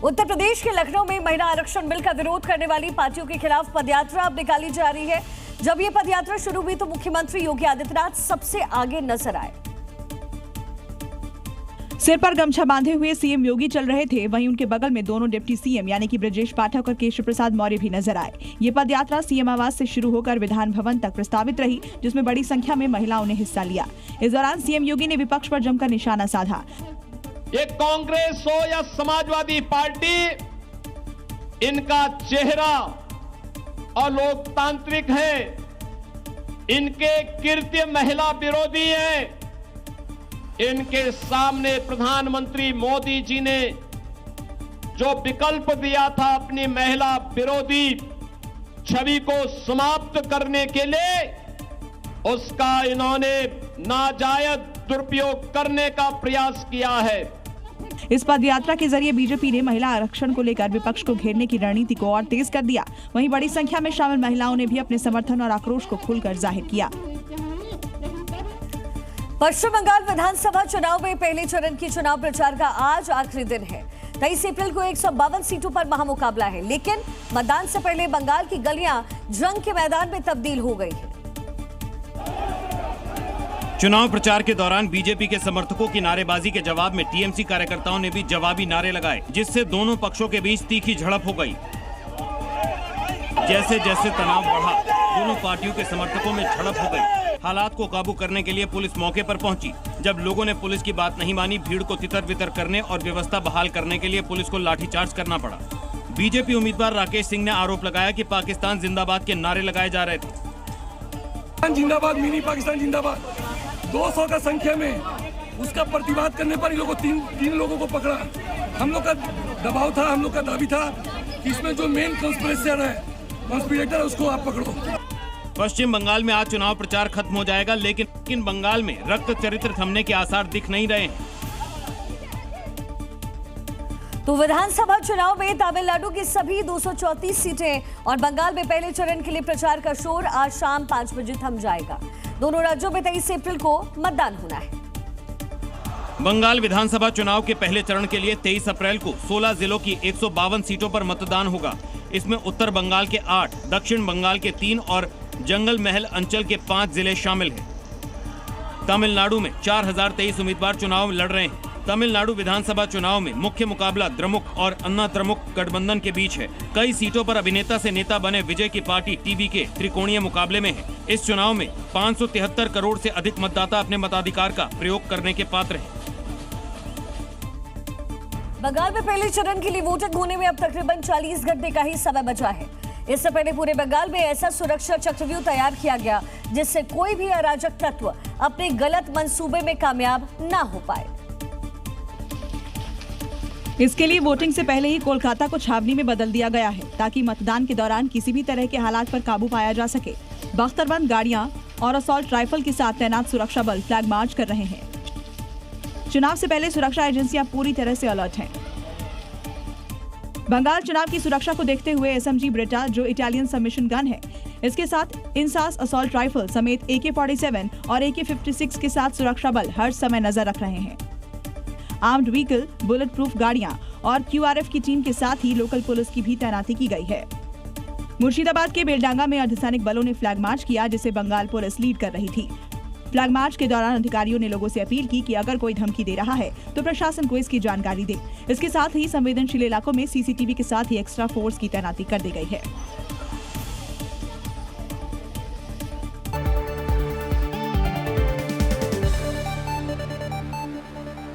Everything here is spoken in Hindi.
उत्तर प्रदेश के लखनऊ में महिला आरक्षण बिल का विरोध करने वाली पार्टियों के खिलाफ पदयात्रा अब निकाली जा रही है। जब ये पदयात्रा शुरू हुई तो मुख्यमंत्री योगी आदित्यनाथ सबसे आगे नजर आए। सिर पर गमछा बांधे हुए सीएम योगी चल रहे थे, वहीं उनके बगल में दोनों डिप्टी सीएम यानी कि ब्रजेश पाठक और केशव प्रसाद मौर्य भी नजर आए। ये पदयात्रा सीएम आवास से शुरू होकर विधान भवन तक प्रस्तावित रही, जिसमें बड़ी संख्या में महिलाओं ने हिस्सा लिया। इस दौरान सीएम योगी ने विपक्ष पर जमकर निशाना साधा। ये कांग्रेस हो या समाजवादी पार्टी, इनका चेहरा अलोकतांत्रिक है, इनके कृत्य महिला विरोधी है। इनके सामने प्रधानमंत्री मोदी जी ने जो विकल्प दिया था अपनी महिला विरोधी छवि को समाप्त करने के लिए, उसका इन्होंने नाजायज दुरुपयोग करने का प्रयास किया है। इस पदयात्रा के जरिए बीजेपी ने महिला आरक्षण को लेकर विपक्ष को घेरने की रणनीति को और तेज कर दिया। वहीं बड़ी संख्या में शामिल महिलाओं ने भी अपने समर्थन और आक्रोश को खुलकर जाहिर किया। पश्चिम बंगाल विधानसभा चुनाव में पहले चरण की चुनाव प्रचार का आज आखिरी दिन है। 23 अप्रैल को 152 सीटों पर महामुकाबला है, लेकिन मतदान से पहले बंगाल की गलियां जंग के मैदान में तब्दील हो गई है। चुनाव प्रचार के दौरान बीजेपी के समर्थकों की नारेबाजी के जवाब में टीएमसी कार्यकर्ताओं ने भी जवाबी नारे लगाए, जिससे दोनों पक्षों के बीच तीखी झड़प हो गई। जैसे जैसे तनाव बढ़ा, दोनों पार्टियों के समर्थकों में झड़प हो गई। हालात को काबू करने के लिए पुलिस मौके पर पहुंची। जब लोगों ने पुलिस की बात नहीं मानी, भीड़ को तितर-बितर करने और व्यवस्था बहाल करने के लिए पुलिस को लाठीचार्ज करना पड़ा। बीजेपी उम्मीदवार राकेश सिंह ने आरोप लगाया कि पाकिस्तान जिंदाबाद के नारे लगाए जा रहे थे। जिंदाबाद, मिनी पाकिस्तान जिंदाबाद। 200 का संख्या में उसका प्रतिवाद करने पर इन लोगों तीन लोगों को पकड़ा। हम लोग का दबाव था, हम लोग का दावी था कि इसमें जो मेन कॉन्स्पिरेटर है उसको आप पकड़ो। पश्चिम बंगाल में आज चुनाव प्रचार खत्म हो जाएगा, लेकिन बंगाल में रक्त चरित्र थमने के आसार दिख नहीं रहे हैं। तो विधानसभा चुनाव में तमिलनाडु की सभी 234 सीटें और बंगाल में पहले चरण के लिए प्रचार का शोर आज शाम 5 बजे थम जाएगा। दोनों राज्यों में 23 अप्रैल को मतदान होना है। बंगाल विधानसभा चुनाव के पहले चरण के लिए 23 अप्रैल को 16 जिलों की 152 सीटों पर मतदान होगा। इसमें उत्तर बंगाल के 8, दक्षिण बंगाल के 3 और जंगल महल अंचल के 5 जिले शामिल हैं। तमिलनाडु में 4023 उम्मीदवार चुनाव लड़ रहे हैं। तमिलनाडु विधानसभा चुनाव में मुख्य मुकाबला द्रमुक और अन्ना द्रमुक गठबंधन के बीच है। कई सीटों पर अभिनेता से नेता बने विजय की पार्टी टीवीके त्रिकोणीय मुकाबले में है। इस चुनाव में 573 करोड़ से अधिक मतदाता अपने मताधिकार का प्रयोग करने के पात्र हैं। बंगाल में पहले चरण के लिए वोटिंग होने में अब तकरीबन 40 घंटे का ही समय बचा है। इससे पहले पूरे बंगाल में ऐसा सुरक्षा चक्रव्यूह तैयार किया गया जिससे कोई भी अराजक तत्व अपने गलत मंसूबे में कामयाब ना हो पाए। इसके लिए वोटिंग से पहले ही कोलकाता को छावनी में बदल दिया गया है, ताकि मतदान के दौरान किसी भी तरह के हालात पर काबू पाया जा सके। बख्तरबंद गाड़ियां और असॉल्ट राइफल के साथ तैनात सुरक्षा बल फ्लैग मार्च कर रहे हैं। चुनाव से पहले सुरक्षा एजेंसियां पूरी तरह से अलर्ट हैं। बंगाल चुनाव की सुरक्षा को देखते हुए SMG ब्रेटा, जो इटालियन सबमिशन गन है, इसके साथ इंसास असॉल्ट राइफल समेत AK-47 और AK-56 के साथ सुरक्षा बल हर समय नजर रख रहे हैं। आर्म्ड व्हीकल, बुलेट प्रूफ गाड़ियां और QRF की टीम के साथ ही लोकल पुलिस की भी तैनाती की गई है। मुर्शिदाबाद के बेलडांगा में अर्धसैनिक बलों ने फ्लैग मार्च किया, जिसे बंगाल पुलिस लीड कर रही थी। फ्लैग मार्च के दौरान अधिकारियों ने लोगों से अपील की कि अगर कोई धमकी दे रहा है तो प्रशासन को इसकी जानकारी दे। इसके साथ ही संवेदनशील इलाकों में CCTV के साथ ही एक्स्ट्रा फोर्स की तैनाती कर दी गई है।